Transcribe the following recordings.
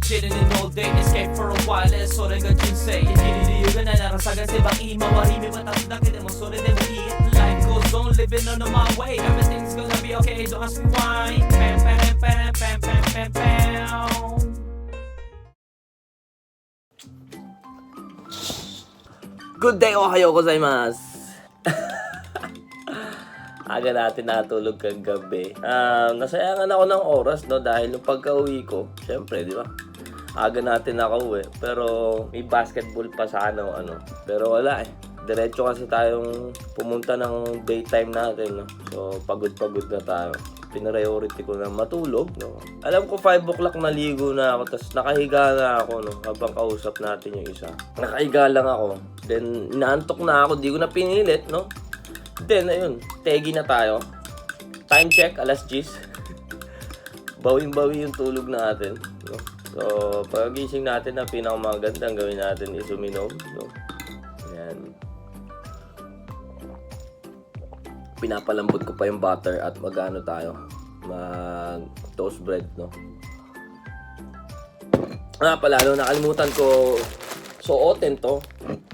Chilling in all day, escape for a while, それが人生生きる理由がないなら探せばいい周り見渡すだけでもそれでもいい Life goes on, living under my way Everything's gonna be okay, don't ask me why Pam, pam, pam, pam, pam, pam, pam Good day, ohayo gozaimasu. Aga natin natulog kang gabi. Nasayangan ako ng oras, no, dahil nung pagka-uwi ko, syempre, di ba? Aga natin nakauwi, pero may basketball pa sana ano. Pero wala eh. Diretso kasi tayong pumunta ng daytime natin, no. So, pagod-pagod na tayo. Priority ko na matulog, no. Alam ko 5 o'clock naligo na ako, tapos nakahiga na ako, no, habang kausap natin yung isa. Nakahiga lang ako. Then, inaantok na ako, di ko na pinilit, no. Then, ayun, tegi na tayo. Time check, alas 10. Bawing-bawi yung tulog natin, no. So, pagising natin na pinakamagandang gawin natin is uminom, no. Ayan. Pinapalambot ko pa yung butter at mag-ano tayo, mag toast bread, no. Pala, no, nakalimutan ko, suotin to.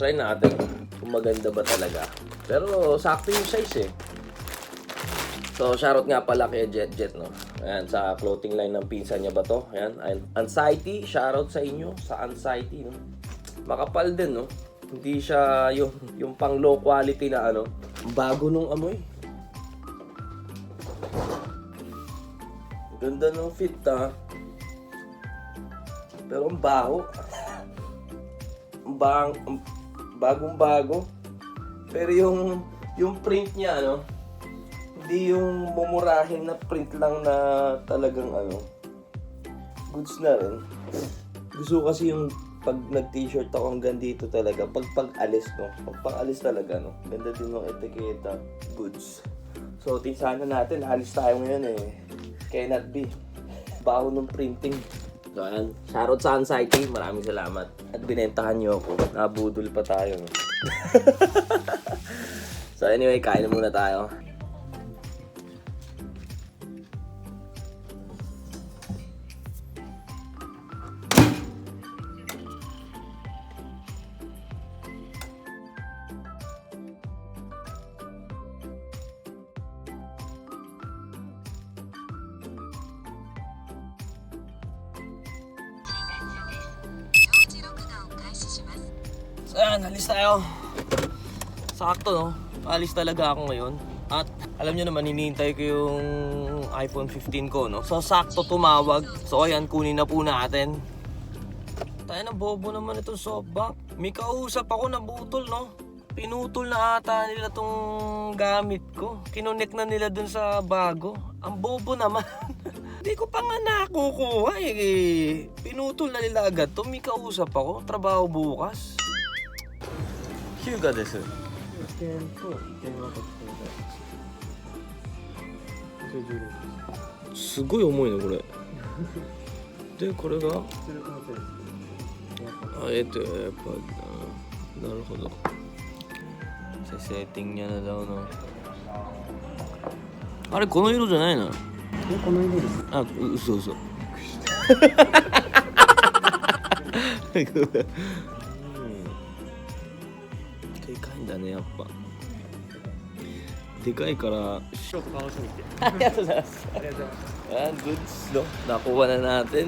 Try natin kung maganda ba talaga. Pero sakto yung size eh. So, shoutout nga pala kay Jet, no. Ayan, sa clothing line ng pinsan niya ba to? Ayan, Anxiety, shoutout sa inyo, sa Anxiety, no. Makapal din, no. Hindi siya yung pang low quality na ano. Bago nung amoy. Ganda ng fit, ha. Pero ang baho. Bagong-bago. Pero yung print niya, ano, hindi yung mumurahin na print lang na talagang ano, goods na rin. Gusto kasi yung pag nag-t-shirt ako hanggang dito talaga, pag-alis, no? Pag-alis talaga, no? Ganda din ng etiketa, goods. So, tinsana natin, halis tayo ngayon eh. Cannot be. Baho ng printing. So, ayan. Shoutout sa Anxiety. Maraming salamat. At binentahan niyo ako. Nabudol pa tayo, no? So, anyway, kain na muna tayo. So ayan, alis tayo. Sakto, no? Alis talaga ako ngayon. At alam nyo naman, hinihintay ko yung iPhone 15 ko, no? So sakto tumawag. So ayan, kunin na po natin. Tayo na, bobo naman itong softbank. May kausap ako na butol, no? Pinutol na ata nila tong gamit ko. Kinonek na nila dun sa bago. Ang bobo naman. Hindi ko pa nga nakukuha eh. Pinutol na nila agad to. May kausap ako. Trabaho bukas. Hyuga desu. Sugoi重いねこれ。でこれがやっぱなるほど。setting niya na daw, no. あれこの色じゃないの？この色です。あ、嘘。でかいんだね、やっぱ。でかいから。今日楽しみに。ありがとうございます。ありがとうございます。Ayan, goods, no? Nakuha na natin.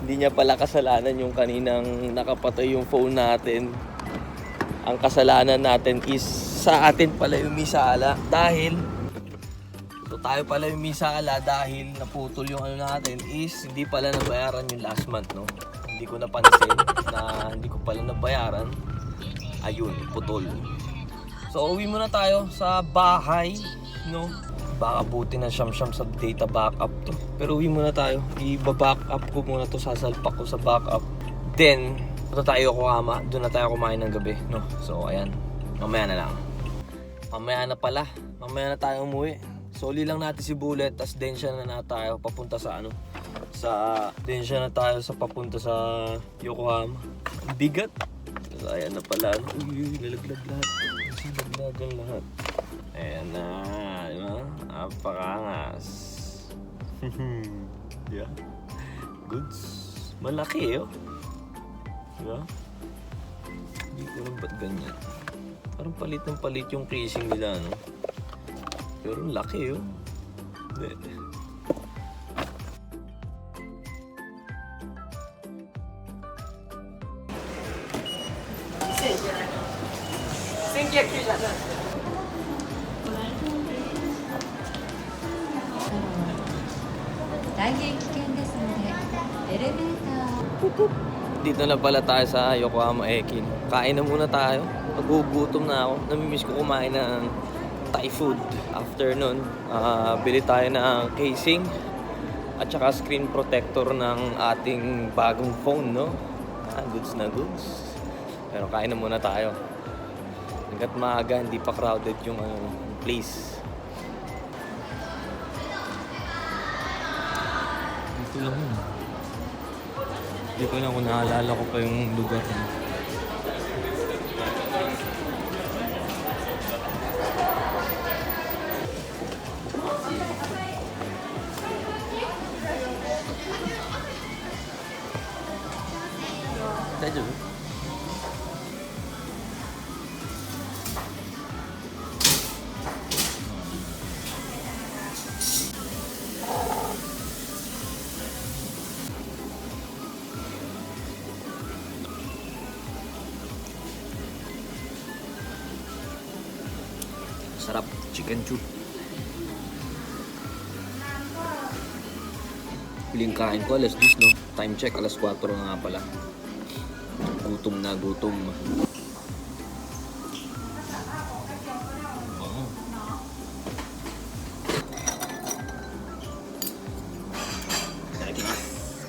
Hindi niya pala kasalanan yung kaninang nakapatay yung phone natin. Ang kasalanan natin is sa atin pala yung misala. Tayo pala yung misala dahil naputol yung ano natin is hindi pala nabayaran yung last month, no? Hindi ko napansin na hindi ko pala nabayaran. Ayun, putol. So, uwi muna tayo sa bahay, no? Baka buti na siyam-siyam sa data backup to. Pero uwi muna tayo. I-backup ko muna to, sasalpak ko sa backup. Then, ito tayo Yokohama. Doon na tayo kumain ng gabi, no? So, ayan. Mamaya na lang. Mamaya na tayo umuwi. Soli lang natin si Bullet, tas densya na tayo papunta sa ano. Densya na tayo sa papunta sa Yokohama. Bigat. So, ayan na pala. Uy, nalaglag lahat. Nalaglagan lahat. Ayan na, di ba? Napakangas. Yeah. Goods. Malaki oh. Diba? Hindi ko lang ba't ganyan. Parang palit ng palit yung casing nila, no? Pero ang laki oh. Hindi. Dito na pala tayo sa Yokohama Eki. Kain na muna tayo. Nagugutom na ako. Namimiss ko kumain ng Thai food. After nun, bili tayo ng casing at saka screen protector ng ating bagong phone, no? Goods na goods. Pero kain na muna tayo. Hanggat maaga, hindi pa crowded yung place. Dito lang yun. Hindi ko na kung naalala ko pa yung lugar. Tayo. Sarap, chicken chup. Piling kain ko alas 10, no? Time check, alas 4 na nga pala. Gutom na gutom.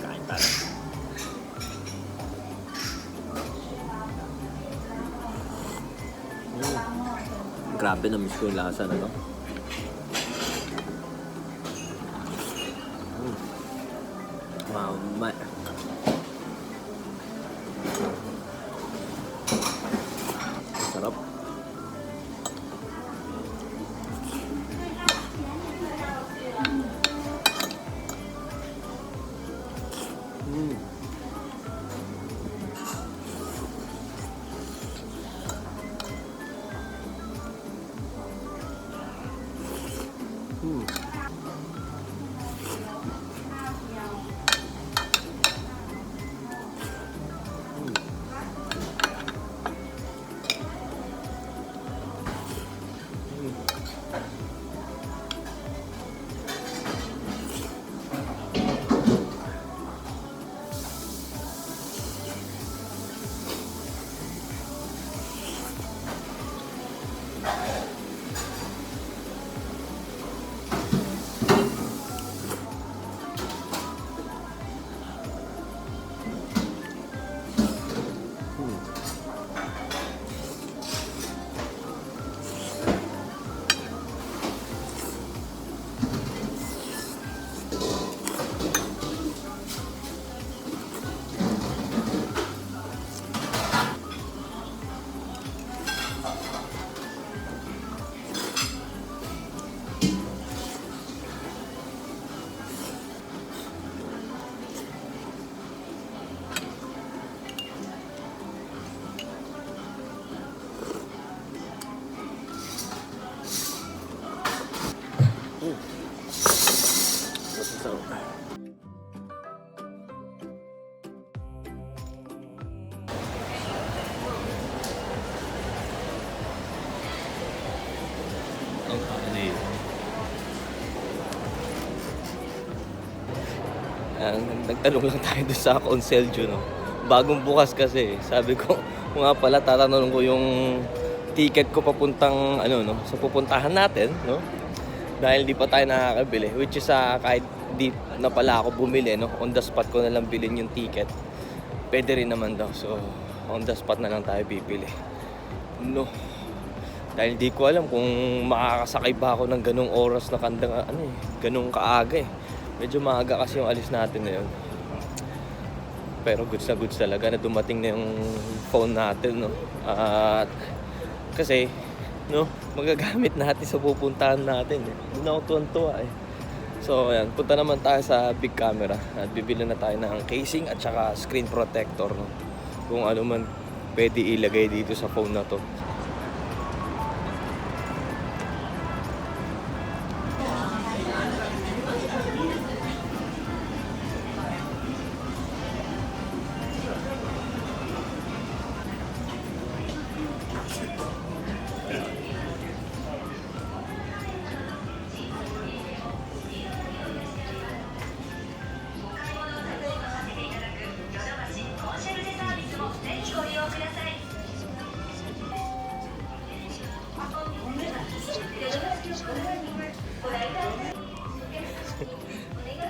Kain tayo. Grabe, na-miss ko yung lasa na to. Wow, sarap. Nagtanong lang tayo doon sa Conseljo, no? Bagong bukas kasi. Sabi ko, kung nga pala, tatanong ko yung ticket ko papuntang, no? Sa pupuntahan natin, no? Dahil di pa tayo nakakabili. Which is, kahit di na pala ako bumili, no? On the spot ko na lang bilhin yung ticket. Pwede rin naman daw. So, on the spot na lang tayo bibili. No. Dahil di ko alam kung makakasakay ba ako ng ganung oras na ganung kaaga eh. Medyo maaga kasi yung alis natin na yun. Pero goods na goods talaga na dumating na yung phone natin, no? At kasi, no, magagamit natin sa pupuntahan natin. Eh. Doon ako tuwan-tuwa eh. So ayan, punta naman tayo sa big camera at bibili na tayo ng casing at saka screen protector, no? Kung ano man pwede ilagay dito sa phone na to.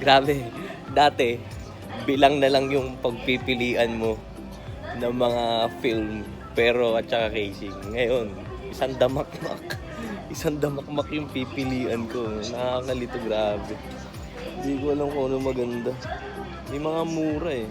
Grabe, dati bilang na lang yung pagpipilian mo ng mga film pero at saka casing. Ngayon, isang damakmak. Isang damakmak yung pipilian ko. Nakakalito, grabe. Hindi ko alam kung ano maganda. May mga mura eh.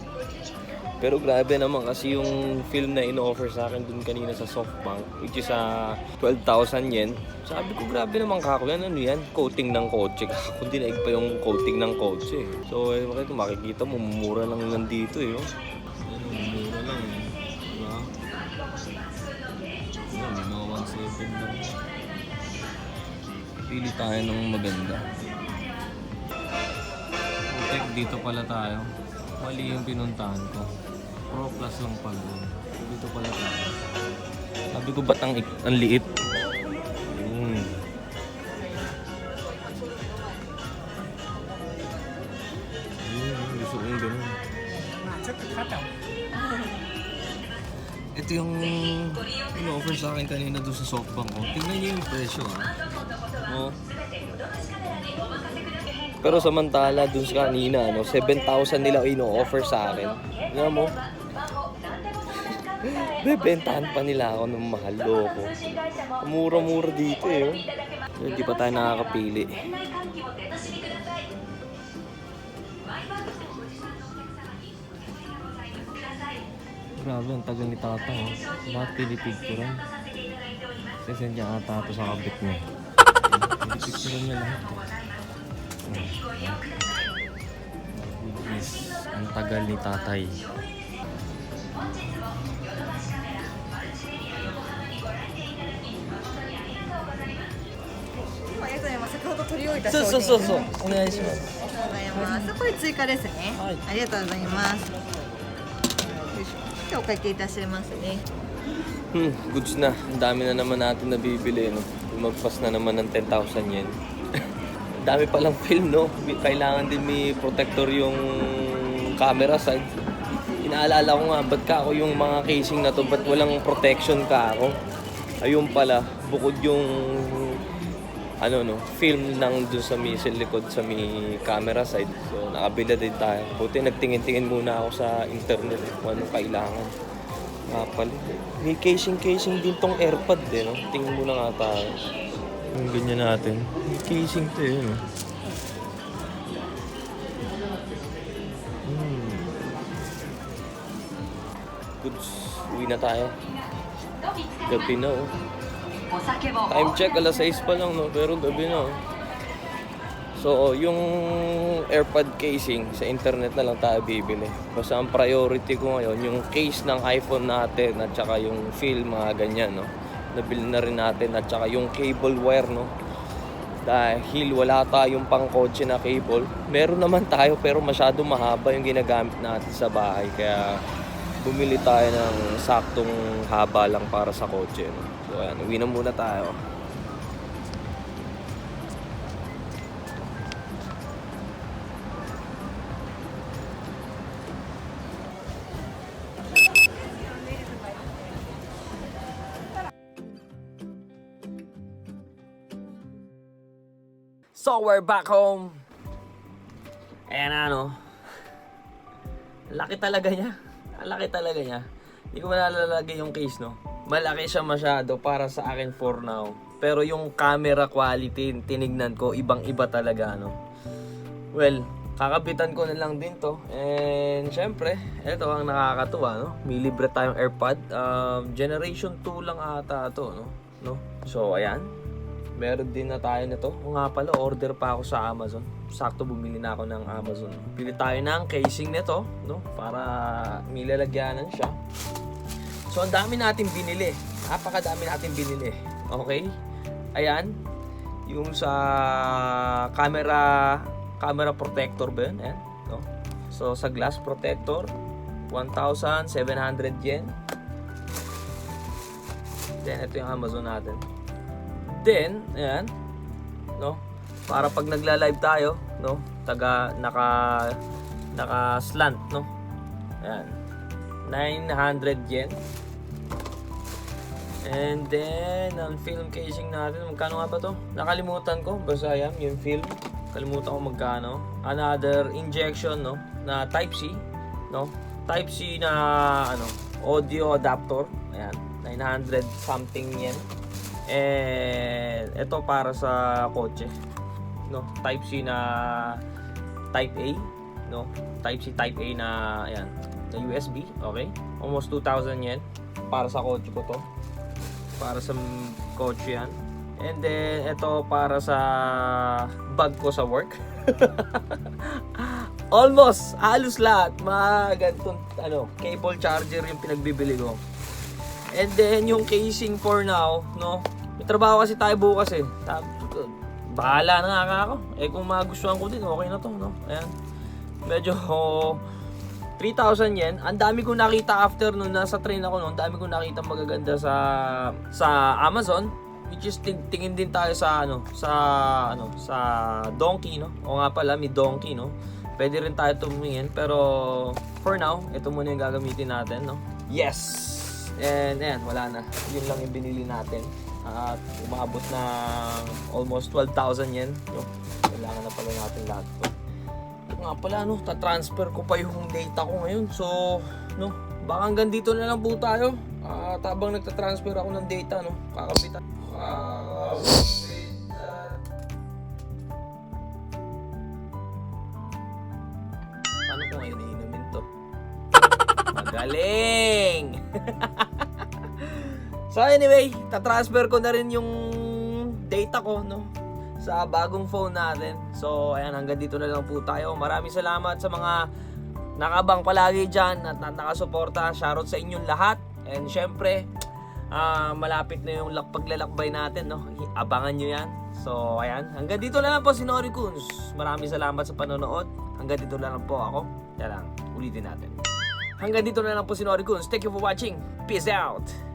Pero grabe naman kasi yung film na ino-offer sa akin dun kanina sa SoftBank, which is 12,000 yen. Sabi ko, grabe naman kako yan. Ano yan? Coating ng kotse. Kako dinaig pa yung coating ng kotse. So, bakit makikita mo, mura lang nandito eh. Oh. Mura lang eh. Diba? Yan, may mga 1.7 lang. Pili tayo ng maganda. Putek, dito pala tayo. Mali yung pinuntahan ko. Pro Plus lang pala. Dito pala tayo. Sabi ko, ba't ang liit? Gusto ko yung ganun. Ito yung in-offer sa akin kanina doon sa SoftBank ko. Tingnan niyo yung presyo oh. Pero samantala dun sa kanina, 7,000 nila ino-offer sa akin. Tingnan mo. Bebentahan pa nila ako ng mahal, loko. Mura-mura dito eh. Oh. Hindi pa tayo nakakapili. Grabe, ang tagal ni Tata. Oh. Bakit pinipicturan? Sesend niya ata ito sa kabit niya. Pinipicturan niya lahat. Goodness, ang tagal ni Tatay. So. お願いします。これ追加ですね。はいありがとうございます。お会計いたしますね。Goods na. Ang dami na naman natin nabibili, no? Magpas na naman ng 10,000 yen. Ang dami palang film, no? Kailangan din may protector yung camera side. Inaalala ko nga, ba't ka ako yung mga casing na to, ba't walang protection ka ako? Ayun pala, bukod yung film nang dun sa may likod sa may camera side. So, nakabila din tayo. Buti nagtingin-tingin muna ako sa internet kung anong kailangan. Kapal. May casing din tong AirPod eh, no? Tingin muna nga tayo. Yung ganyan natin. May casing to eh, no? Goods. Uwi na tayo. Gabi na, oh. Time check, alas 6 pa lang, no? Pero gabi na, oh. So, yung AirPod casing, sa internet na lang tayo bibili. Basta ang priority ko ngayon, yung case ng iPhone natin at saka yung film, mga ganyan, no? Nabili na rin natin at saka yung cable wire, no? Dahil wala tayong pangkotse na cable. Meron naman tayo pero masyado mahaba yung ginagamit natin sa bahay. Kaya bumili tayo ng saktong haba lang para sa kotse, no? So, ayan, uwi na muna tayo. So, we're back home. Ayan na, no? Laki talaga niya. Laki talaga niya. Hindi ko malalagay yung case, no? Malaki siya masyado para sa akin for now. Pero yung camera quality, tinignan ko, ibang-iba talaga, no? Well, kakabitan ko na lang din to. And syempre, ito ang nakakatuwa, no? May libre tayong AirPod. Generation 2 lang ata to, no? So, ayan. Meron din na tayo nito. O nga pala, order pa ako sa Amazon. Sakto bumili na ako ng Amazon. Bili tayo ng casing nito, no? Para milalagyanan siya. So, ang dami natin binili. Napakadami natin binili. Okay? Ayan. Yung sa camera protector ba yun? Ayan. No? So, sa glass protector, 1,700 yen. Then, ito yung Amazon natin. Then, ayan, no? Para pag nagla-live tayo, no? Naka slant, no? Ayan. 900 yen. And then, ang film casing natin, magkano nga ba to? Nakalimutan ko, basta yan, yung film. Kalimutan ko magkano. Another injection, no? Na Type-C, no? Type-C na, audio adapter. Ayan, 900 something yen. And ito para sa kotse, no? Type-C na Type A, no? Type-C Type A na ayan, na USB, okay? Almost 2,000 yen para sa kotse ko to. Para sa kotse yan. And then ito para sa bag ko sa work. Almost halos lahat mga ganitong cable charger yung pinagbibili ko. And then yung casing for now, no? May trabaho kasi tayo bukas eh. Bahala na nga ako. Kung magustuhan ko din, okay na to, no? Ayan. Medyo 3,000 yen. Ang dami kong nakita after nung nasa train ako noon. Ang dami kong nakita magaganda sa Amazon. Which is tingin din tayo sa sa Donkey, no? O nga pala, may Donkey, no? Pwede rin tayo tumingin, pero for now, ito muna yung gagamitin natin, no? Yes. And ayan, wala na. Yun lang yung binili natin. At umabot ng almost 12,000 yen. No? Kailangan na pala natin lahat to. Nga pala, tatransfer ko pa yung data ko ngayon. So, baka hanggang dito na lang po tayo. At habang nagtatransfer ako ng data, kakapitan. Paano ko ngayon iinumin to? Magaling! So anyway, tatransfer ko na rin yung data ko, sa bagong phone natin. So ayan, hanggang dito na lang po tayo. Maraming salamat sa mga nakabang palagi dyan at nakasuporta. Shoutout sa inyong lahat. And syempre, malapit na yung paglalakbay natin, Abangan nyo yan. So ayan, hanggang dito na lang po si Nori Kunz. Maraming salamat sa panonood. Hanggang dito na lang po ako. Yan lang, ulitin natin. Hanggang dito na lang po si Nori Kunz. Thank you for watching. Peace out!